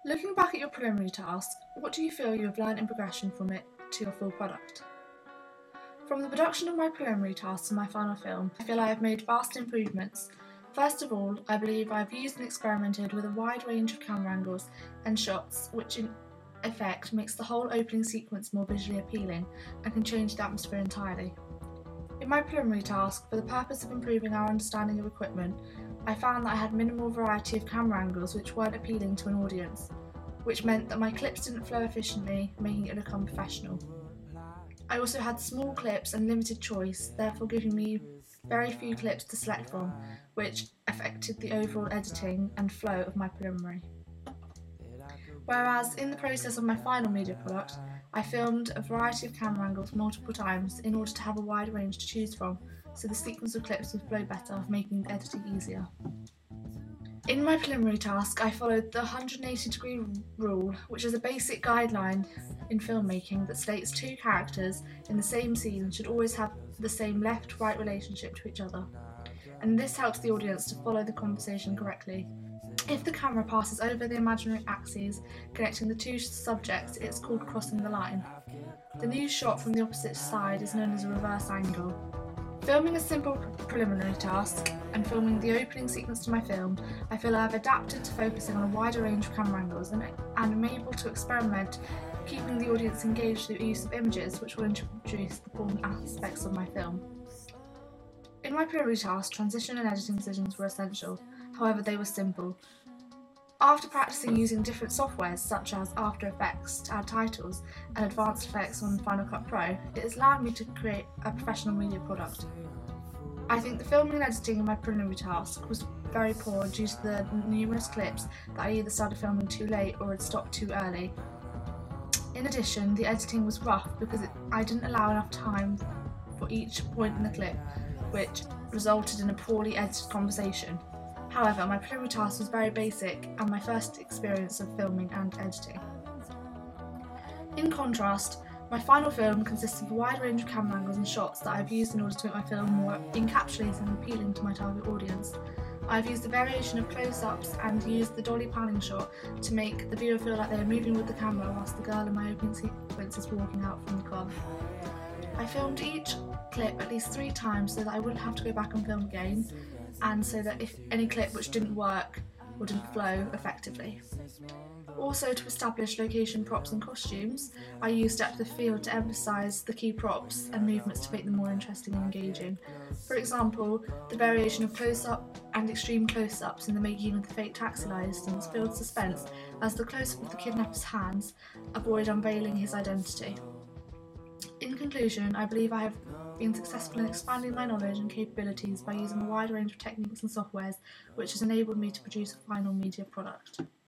Looking back at your preliminary task, what do you feel you have learned in progression from it to your full product? From the production of my preliminary tasks to my final film, I feel I have made vast improvements. First of all, I believe I have used and experimented with a wide range of camera angles and shots, which in effect makes the whole opening sequence more visually appealing and can change the atmosphere entirely. In my preliminary task, for the purpose of improving our understanding of equipment, I found that I had minimal variety of camera angles which weren't appealing to an audience, which meant that my clips didn't flow efficiently, making it look unprofessional. I also had small clips and limited choice, therefore giving me very few clips to select from, which affected the overall editing and flow of my preliminary. Whereas in the process of my final media product, I filmed a variety of camera angles multiple times in order to have a wide range to choose from, so the sequence of clips would flow better, making the editing easier. In my preliminary task, I followed the 180-degree rule, which is a basic guideline in filmmaking that states two characters in the same scene should always have the same left-right relationship to each other, and this helps the audience to follow the conversation correctly. If the camera passes over the imaginary axes connecting the two subjects, it's called crossing the line. The new shot from the opposite side is known as a reverse angle. Filming a simple preliminary task and filming the opening sequence to my film, I feel I have adapted to focusing on a wider range of camera angles and am able to experiment, keeping the audience engaged through the use of images which will introduce the important aspects of my film. In my preliminary task, transition and editing decisions were essential, however they were simple. After practicing using different softwares such as After Effects to add titles and Advanced Effects on Final Cut Pro, it has allowed me to create a professional media product. I think the filming and editing in my preliminary task was very poor due to the numerous clips that I either started filming too late or had stopped too early. In addition, the editing was rough because I didn't allow enough time for each point in the clip, which resulted in a poorly edited conversation. However, my preliminary task was very basic and my first experience of filming and editing. In contrast, my final film consists of a wide range of camera angles and shots that I've used in order to make my film more encapsulating and appealing to my target audience. I've used a variation of close-ups and used the dolly panning shot to make the viewer feel like they are moving with the camera whilst the girl in my opening sequence is walking out from the club. I filmed each clip at least 3 times so that I wouldn't have to go back and film again, and so that if any clip which didn't work or didn't flow effectively. Also, to establish location props and costumes, I used depth of field to emphasise the key props and movements to make them more interesting and engaging. For example, the variation of close-up and extreme close-ups in the making of the fake taxi license builds suspense as the close-up of the kidnapper's hands avoid unveiling his identity. In conclusion, I believe I have been successful in expanding my knowledge and capabilities by using a wide range of techniques and softwares, which has enabled me to produce a final media product.